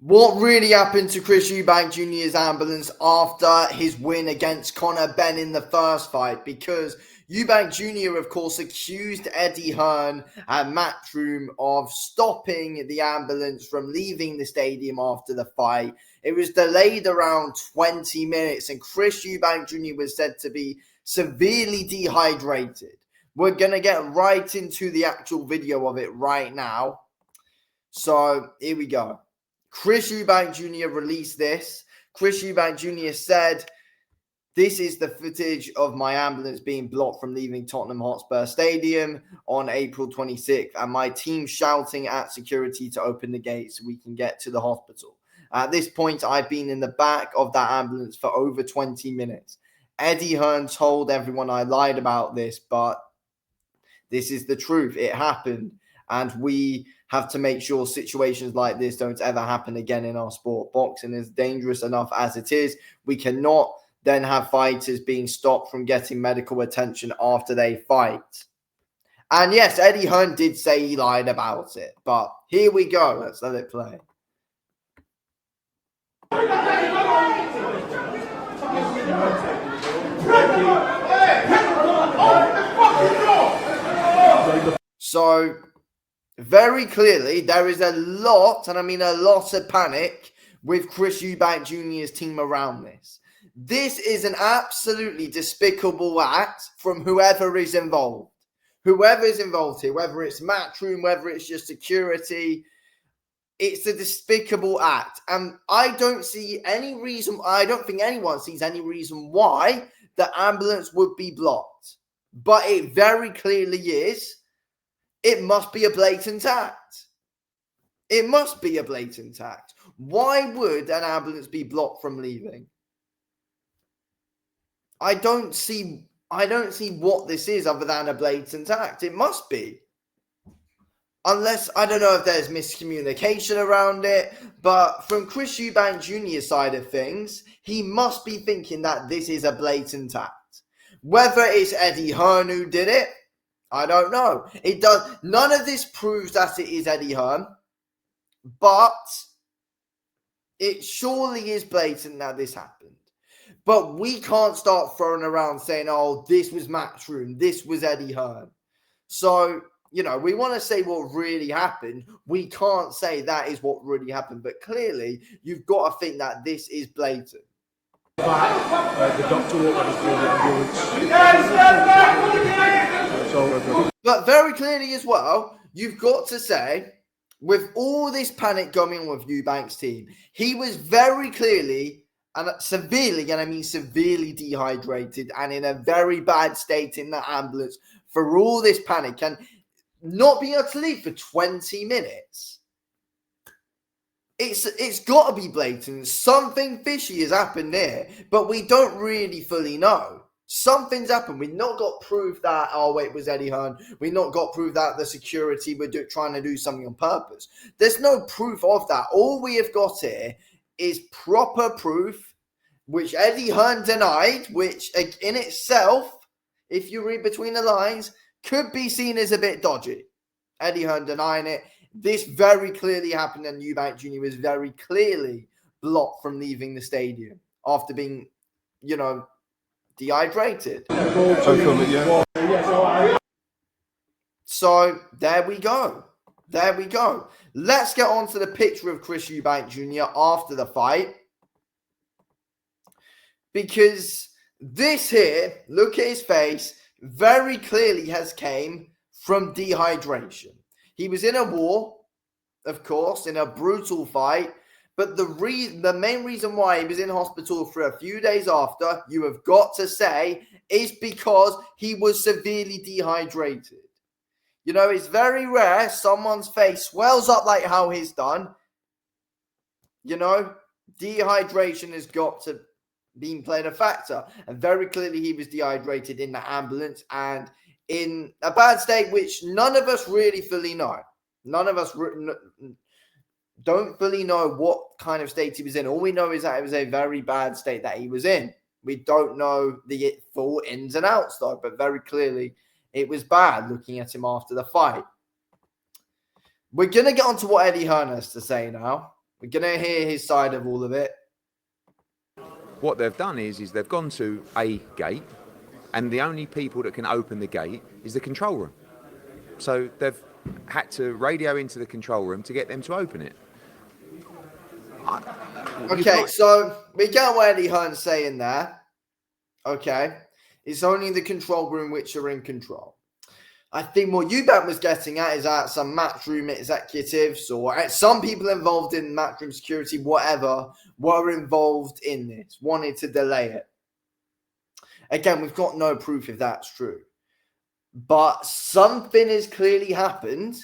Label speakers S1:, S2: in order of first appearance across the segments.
S1: What really happened to Chris Eubank Jr.'s ambulance after his win against Conor Benn in the first fight? Because Eubank Jr., of course, accused Eddie Hearn and Matchroom of stopping the ambulance from leaving the stadium after the fight. It was delayed around 20 minutes, and Chris Eubank Jr. was said to be severely dehydrated. We're going to get right into the actual video of it right now. So here we go. Chris Eubank Jr. released this. Chris Eubank Jr. said, "This is the footage of my ambulance being blocked from leaving Tottenham Hotspur Stadium on April 26th and my team shouting at security to open the gates so we can get to the hospital. At this point, I've been in the back of that ambulance for over 20 minutes. Eddie Hearn told everyone I lied about this, but this is the truth. It happened. And we have to make sure situations like this don't ever happen again in our sport. Boxing is dangerous enough as it is. We cannot then have fighters being stopped from getting medical attention after they fight." And yes, Eddie Hearn did say he lied about it. But here we go. Let's let it play. So, very clearly, there is a lot, and I mean a lot of panic with Chris Eubank Jr.'s team around this. This is an absolutely despicable act from whoever is involved. Whoever is involved here, whether it's Matchroom, whether it's just security, it's a despicable act. And I don't see any reason, I don't think anyone sees any reason why the ambulance would be blocked. But it very clearly is. It must be a blatant act. It must be a blatant act. Why would an ambulance be blocked from leaving? I don't see what this is other than a blatant act. It must be. Unless, I don't know if there's miscommunication around it, but from Chris Eubank Jr.'s side of things, he must be thinking that this is a blatant act. Whether it's Eddie Hearn who did it, I don't know. It does. None of this proves that it is Eddie Hearn, but it surely is blatant that this happened. But we can't start throwing around saying, "Oh, this was Matchroom, this was Eddie Hearn." So, you know, we want to say what really happened. We can't say that is what really happened. But clearly, you've got to think that this is blatant.
S2: The doctor walked us through the ambulance.
S1: But very clearly as well, you've got to say, with all this panic going on with Eubank's team, he was very clearly and severely, and I mean severely dehydrated and in a very bad state in the ambulance for all this panic and not being able to leave for 20 minutes. It's got to be blatant. Something fishy has happened there, but we don't really fully know. Something's happened. We've not got proof that, oh, wait, it was Eddie Hearn. We've not got proof that the security were trying to do something on purpose. There's no proof of that. All we have got here is proper proof, which Eddie Hearn denied, which in itself, if you read between the lines, could be seen as a bit dodgy. Eddie Hearn denying it. This very clearly happened, and Eubank Jr. was very clearly blocked from leaving the stadium after being, you know, dehydrated. So there we go. There we go. Let's get on to the picture of Chris Eubank Jr. after the fight. Because this here, look at his face, very clearly has came from dehydration. He was in a war, of course, in a brutal fight. But the main reason why he was in hospital for a few days after, you have got to say, is because he was severely dehydrated. You know, it's very rare someone's face swells up like how he's done. You know, dehydration has got to be played a factor. And very clearly he was dehydrated in the ambulance and in a bad state, which none of us really fully know. None of us don't fully know what kind of state he was in. All we know is that it was a very bad state that he was in. We don't know the full ins and outs, though, but very clearly it was bad looking at him after the fight. We're going to get on to what Eddie Hearn has to say now. We're going to hear his side of all of it.
S3: What they've done is they've gone to a gate, and the only people that can open the gate is the control room. So they've had to radio into the control room to get them to open it.
S1: Okay, so we get what Eddie Hearn's saying there. Okay, it's only the control room which are in control. I think what Eubank was getting at is that some matchroom executives or some people involved in matchroom security, whatever, were involved in this, wanted to delay it. Again, we've got no proof if that's true. But something has clearly happened.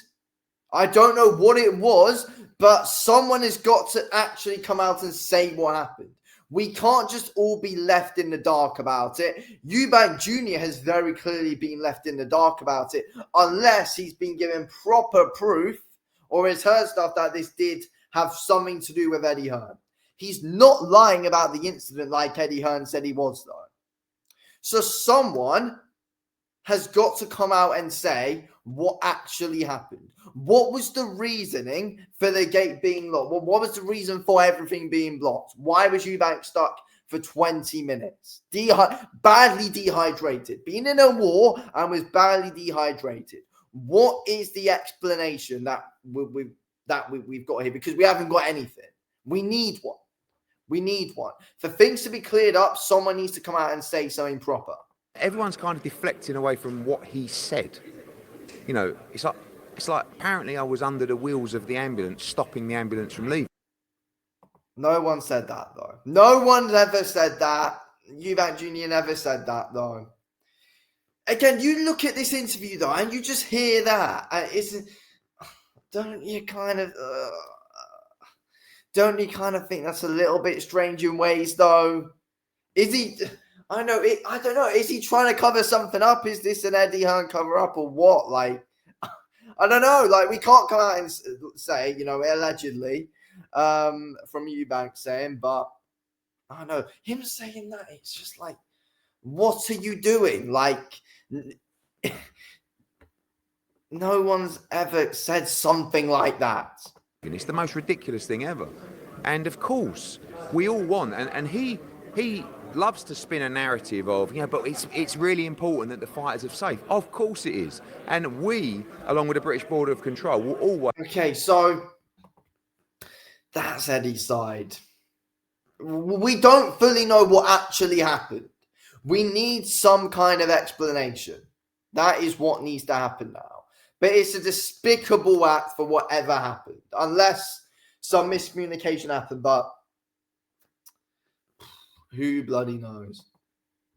S1: I don't know what it was, but someone has got to actually come out and say what happened. We can't just all be left in the dark about it. Eubank Jr. has very clearly been left in the dark about it, unless he's been given proper proof or has heard stuff that this did have something to do with Eddie Hearn. He's not lying about the incident like Eddie Hearn said he was, though. So someone has got to come out and say what actually happened. What was the reasoning for the gate being locked? What was the reason for everything being blocked? Why was Eubank stuck for 20 minutes? Badly dehydrated. Being in a war and was badly dehydrated. What is the explanation that we've got here? Because we haven't got anything. We need one. We need one. For things to be cleared up, someone needs to come out and say something proper.
S3: Everyone's kind of deflecting away from what he said. You know, it's like apparently I was under the wheels of the ambulance, stopping the ambulance from leaving.
S1: No one said that, though. No one ever said that. Eubank Jr. never said that, though. Again, you look at this interview, though, and you just hear that. Don't you kind of think that's a little bit strange in ways, though? Is he... I don't know. Is he trying to cover something up? Is this an Eddie Hearn cover up or what? Like, I don't know. Like, we can't come out and say, you know, allegedly from Eubank saying, but I don't know. Him saying that, it's just like, what are you doing? Like, no one's ever said something like that.
S3: It's the most ridiculous thing ever. And of course, we all want, and he loves to spin a narrative of, but it's really important that the fighters are safe. Of course it is. And we, along with the British Board of Control, will always...
S1: Okay, so that's Eddie's side. We don't fully know what actually happened. We need some kind of explanation. That is what needs to happen now. But it's a despicable act for whatever happened. Unless some miscommunication happened, but... who bloody knows?